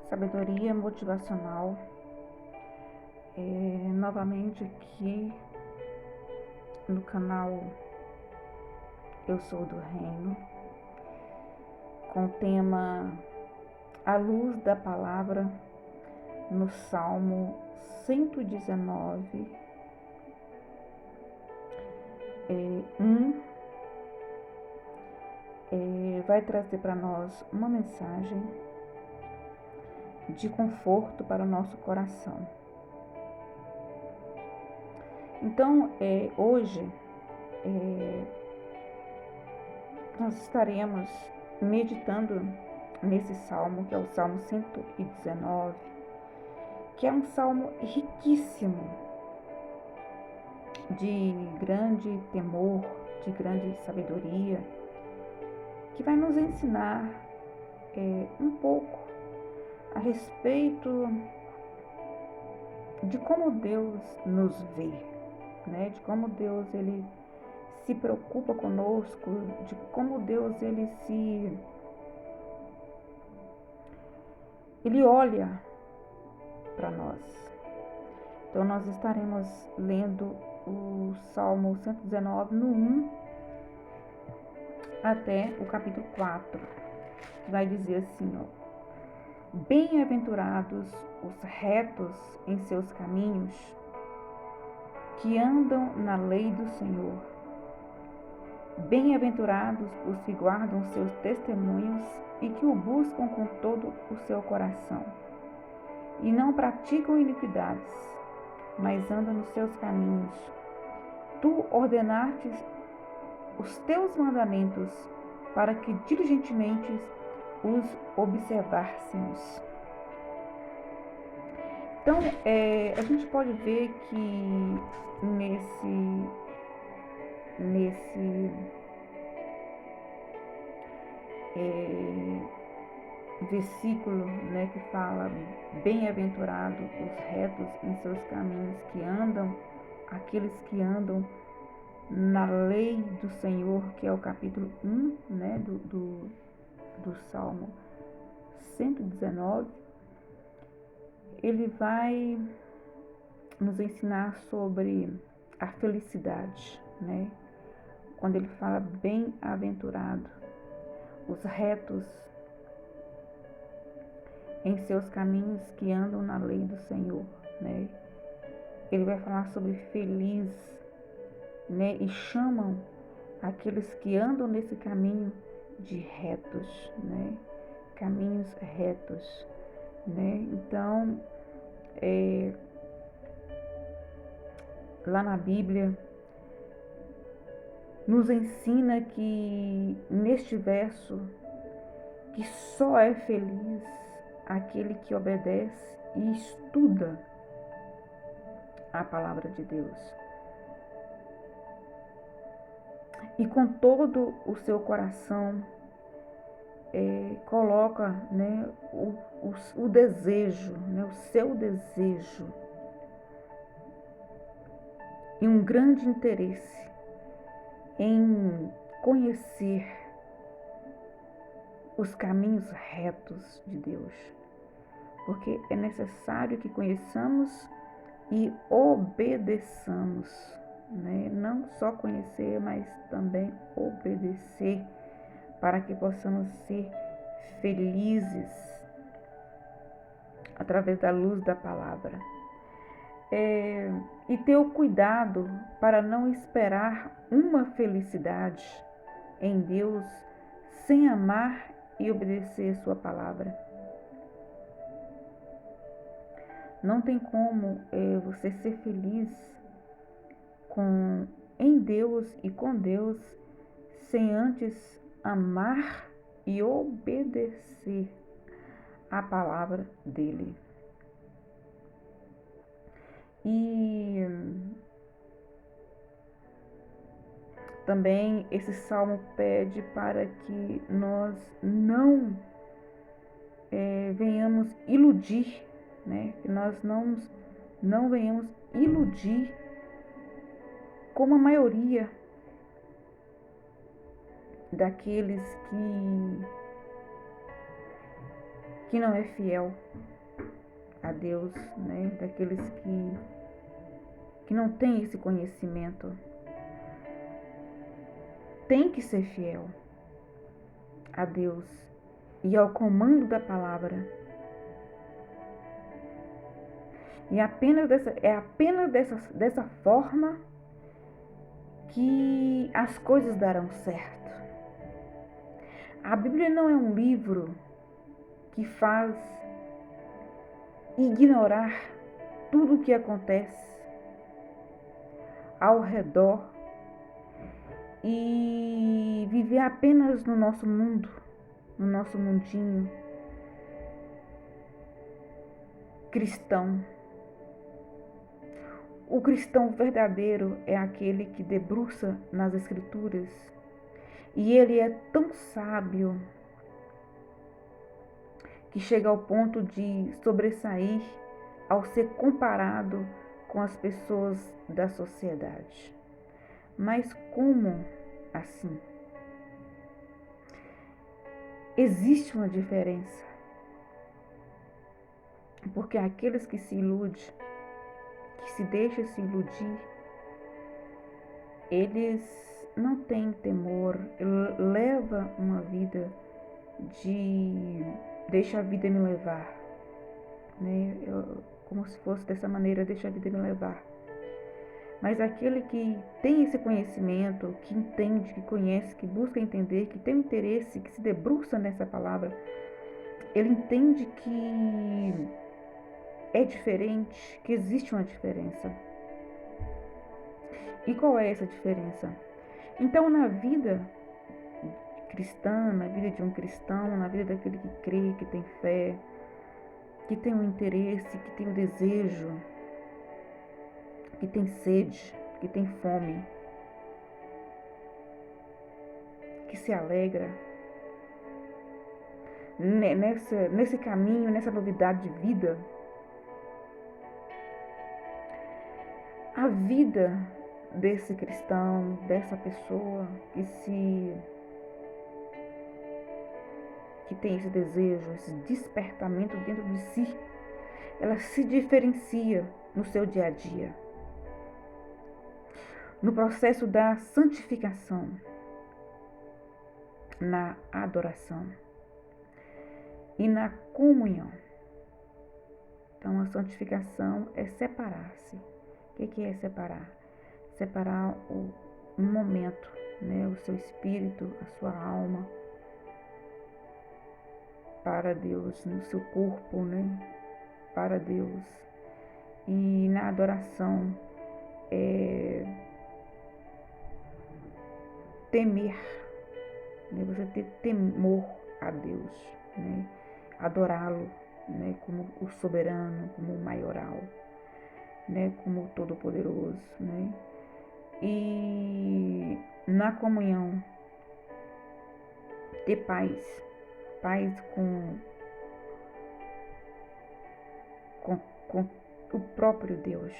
Sabedoria motivacional. Novamente aqui no canal Eu Sou do Reino, com o tema A Luz da Palavra, no Salmo 119, 1, vai trazer para nós uma mensagem de conforto para o nosso coração. Então, hoje nós estaremos meditando nesse salmo, que é o Salmo 119, que é um salmo riquíssimo de grande temor, de grande sabedoria, que vai nos ensinar um pouco a respeito de como Deus nos vê, né? De como Deus ele se preocupa conosco, de como Deus ele olha para nós. Então nós estaremos lendo o Salmo 119 no 1 até o capítulo 4. Vai dizer assim, Bem-aventurados os retos em seus caminhos, que andam na lei do Senhor. Bem-aventurados os que guardam seus testemunhos e que o buscam com todo o seu coração, e não praticam iniquidades, mas andam nos seus caminhos. Tu ordenaste os teus mandamentos para que diligentemente os observássemos. Então, a gente pode ver que nesse versículo, né, que fala bem-aventurado os retos em seus caminhos, aqueles que andam na lei do Senhor, que é o capítulo 1, né, do Salmo 119, ele vai nos ensinar sobre a felicidade, né? Quando ele fala bem-aventurado os retos em seus caminhos, que andam na lei do Senhor, né? Ele vai falar sobre feliz, né? E chamam aqueles que andam nesse caminho de retos, né? Caminhos retos, né? Então, lá na Bíblia nos ensina que neste verso que só é feliz aquele que obedece e estuda a palavra de Deus, e com todo o seu coração coloca, né, o desejo, né, o seu desejo e um grande interesse em conhecer os caminhos retos de Deus, porque é necessário que conheçamos e obedeçamos, né? Não só conhecer, mas também obedecer, para que possamos ser felizes através da luz da palavra. E ter o cuidado para não esperar uma felicidade em Deus sem amar e obedecer sua palavra. Não tem como você ser feliz em Deus e com Deus sem antes amar e obedecer a palavra dele. E também esse salmo pede para que nós não venhamos iludir, né? Que nós não venhamos iludir como a maioria daqueles que não é fiel a Deus, né? Daqueles que não têm esse conhecimento, tem que ser fiel a Deus e ao comando da palavra. E apenas dessa forma que as coisas darão certo. A Bíblia não é um livro que faz ignorar tudo o que acontece ao redor e viver apenas no nosso mundo, no nosso mundinho cristão. O cristão verdadeiro é aquele que debruça nas Escrituras e ele é tão sábio que chega ao ponto de sobressair ao ser comparado com as pessoas da sociedade. Mas como assim? Existe uma diferença, porque aqueles que se iludem, que se deixam se iludir, eles não têm temor, leva uma vida de deixa a vida me levar, né? Como se fosse dessa maneira, deixa a vida me levar. Mas aquele que tem esse conhecimento, que entende, que conhece, que busca entender, que tem interesse, que se debruça nessa palavra, ele entende que é diferente, que existe uma diferença. E qual é essa diferença? Então, na vida cristã, na vida de um cristão, na vida daquele que crê, que tem fé, que tem um interesse, que tem um desejo, que tem sede, que tem fome, que se alegra nesse caminho, nessa novidade de vida. A vida desse cristão, dessa pessoa que tem esse desejo, esse despertamento dentro de si, ela se diferencia no seu dia a dia, no processo da santificação, na adoração e na comunhão. Então, a santificação é separar-se. O que é separar? Separar um momento, né? O seu espírito, a sua alma para Deus, no seu corpo, né? Para Deus. E na adoração é temer, né? Você ter temor a Deus, né? Adorá-lo, né? Como o soberano, como o maioral, né? Como o todo-poderoso, né? E na comunhão ter paz com o próprio Deus,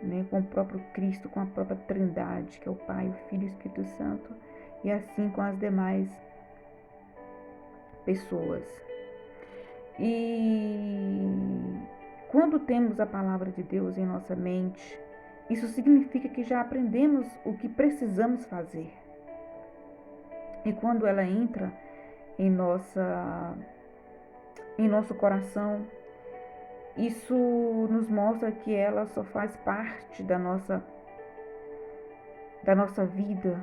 né? Com o próprio Cristo, com a própria Trindade, que é o Pai, o Filho e o Espírito Santo, e assim com as demais pessoas. E quando temos a palavra de Deus em nossa mente, isso significa que já aprendemos o que precisamos fazer. E quando ela entra em nosso coração, isso nos mostra que ela só faz parte da nossa vida.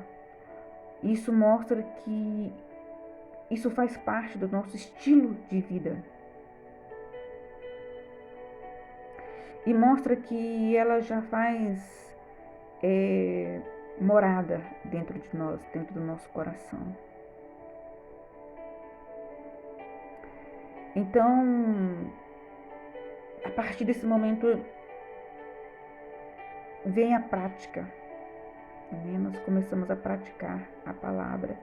Isso mostra que isso faz parte do nosso estilo de vida. E mostra que ela já faz morada dentro de nós, dentro do nosso coração. Então, a partir desse momento, vem a prática, né? Nós começamos a praticar a palavra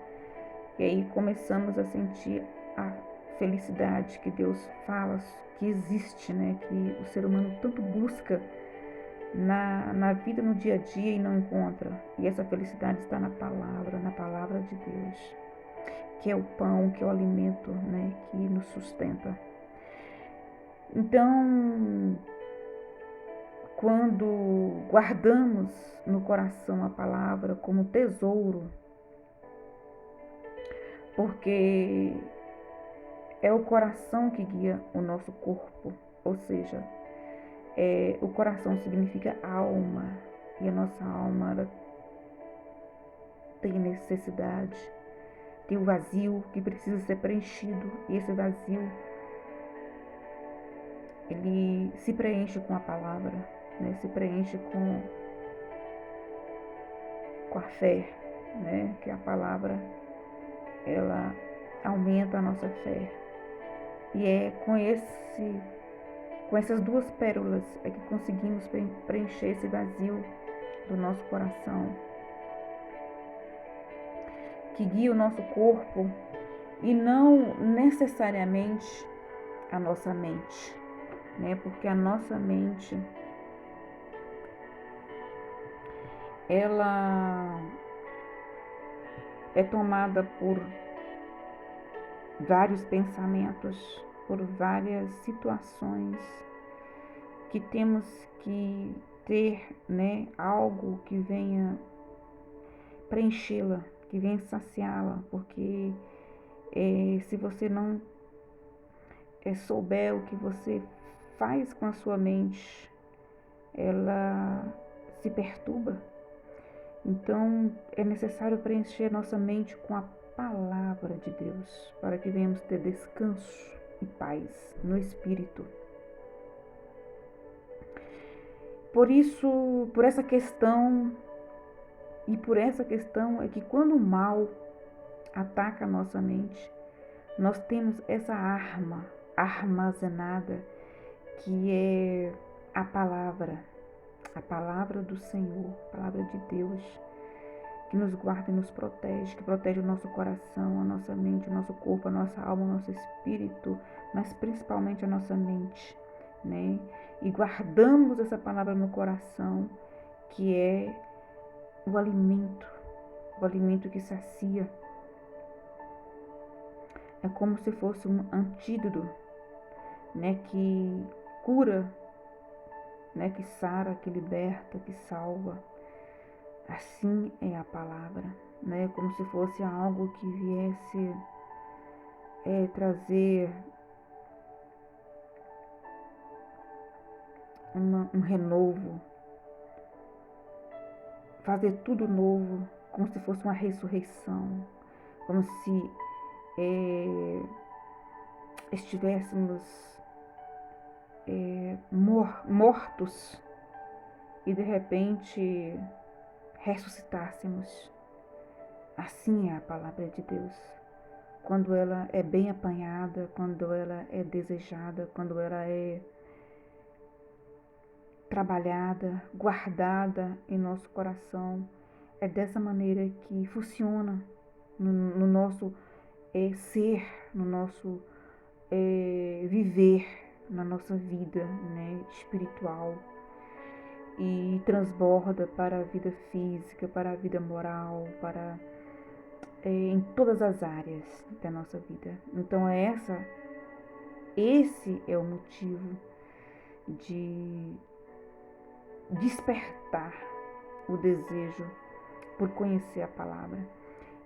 e aí começamos a sentir a felicidade que Deus fala que existe, né? Que o ser humano tanto busca na vida, no dia a dia e não encontra. E essa felicidade está na palavra de Deus, que é o pão, que é o alimento, né? Que nos sustenta. Então, quando guardamos no coração a palavra como tesouro, porque é o coração que guia o nosso corpo, ou seja, o coração significa alma, e a nossa alma ela tem necessidade, tem o vazio que precisa ser preenchido, e esse vazio ele se preenche com a palavra, né? Se preenche com a fé, né? Que a palavra ela aumenta a nossa fé. E é com essas duas pérolas é que conseguimos preencher esse vazio do nosso coração, que guia o nosso corpo e não necessariamente a nossa mente, né? Porque a nossa mente ela é tomada por vários pensamentos, por várias situações que temos que ter, né, algo que venha preenchê-la, que venha saciá-la, porque se você não souber o que você faz com a sua mente, ela se perturba. Então é necessário preencher nossa mente com a palavra de Deus, para que venhamos ter descanso e paz no espírito. Por isso, por essa questão é que quando o mal ataca a nossa mente, nós temos essa arma armazenada que é a palavra do Senhor, a palavra de Deus, que nos guarda e nos protege, que protege o nosso coração, a nossa mente, o nosso corpo, a nossa alma, o nosso espírito, mas principalmente a nossa mente, né? E guardamos essa palavra no coração, que é o alimento que sacia. É como se fosse um antídoto, né? Que cura, né? Que sara, que liberta, que salva. Assim é a palavra, né? Como se fosse algo que viesse trazer um renovo, fazer tudo novo, como se fosse uma ressurreição, como se estivéssemos mortos e de repente ressuscitássemos. Assim é a palavra de Deus. Quando ela é bem apanhada, quando ela é desejada, quando ela é trabalhada, guardada em nosso coração, é dessa maneira que funciona no nosso ser, no nosso viver, na nossa vida, né, espiritual, e transborda para a vida física, para a vida moral, para em todas as áreas da nossa vida. Então esse é o motivo de despertar o desejo por conhecer a palavra.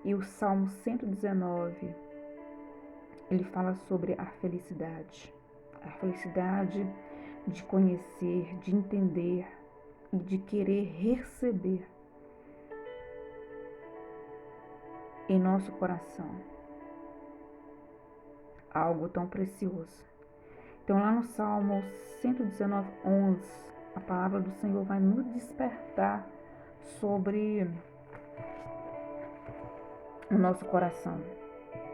E o Salmo 119, ele fala sobre a felicidade de conhecer, de entender e de querer receber em nosso coração algo tão precioso. Então lá no Salmo 119, 11, a palavra do Senhor vai nos despertar sobre o nosso coração,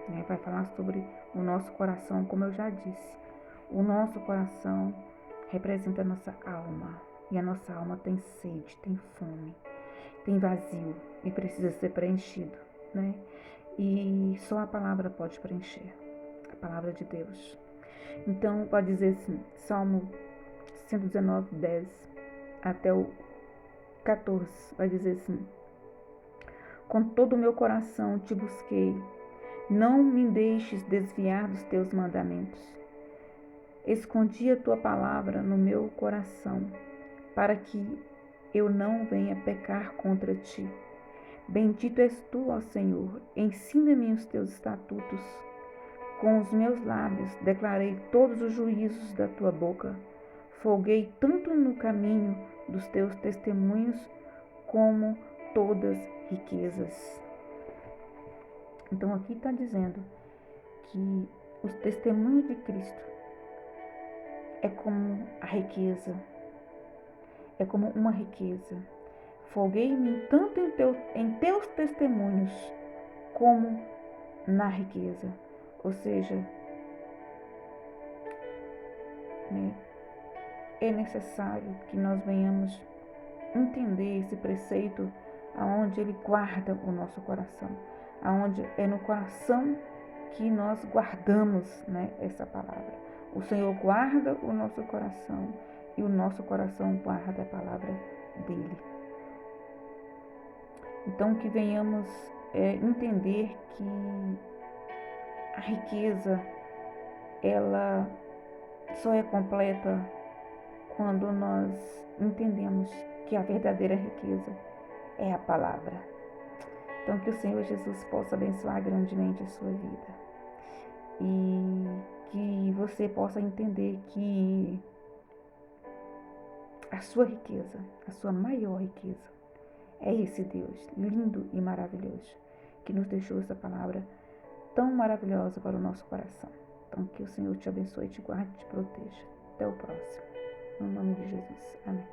né? Vai falar sobre o nosso coração, como eu já disse. O nosso coração representa a nossa alma, e a nossa alma tem sede, tem fome, tem vazio e precisa ser preenchido, né? E só a palavra pode preencher, a palavra de Deus. Então pode dizer assim, Salmo 119, 10 até o 14, vai dizer assim: com todo o meu coração te busquei, não me deixes desviar dos teus mandamentos. Escondi a tua palavra no meu coração, para que eu não venha pecar contra ti. Bendito és tu, ó Senhor, ensina-me os teus estatutos. Com os meus lábios declarei todos os juízos da tua boca. Folguei tanto no caminho dos teus testemunhos como todas riquezas. Então aqui está dizendo que os testemunhos de Cristo é como a riqueza, é como uma riqueza. Folguei-me tanto em teus testemunhos como na riqueza. Ou seja, né, é necessário que nós venhamos entender esse preceito aonde ele guarda o nosso coração, aonde é no coração que nós guardamos, né, essa palavra. O Senhor guarda o nosso coração e o nosso coração guarda a palavra dele. Então que venhamos entender que a riqueza ela só é completa quando nós entendemos que a verdadeira riqueza é a palavra. Então que o Senhor Jesus possa abençoar grandemente a sua vida e que você possa entender que a sua riqueza, a sua maior riqueza, é esse Deus lindo e maravilhoso que nos deixou essa palavra tão maravilhosa para o nosso coração. Então que o Senhor te abençoe, te guarde e te proteja. Até o próximo. No nome de Jesus. Amém.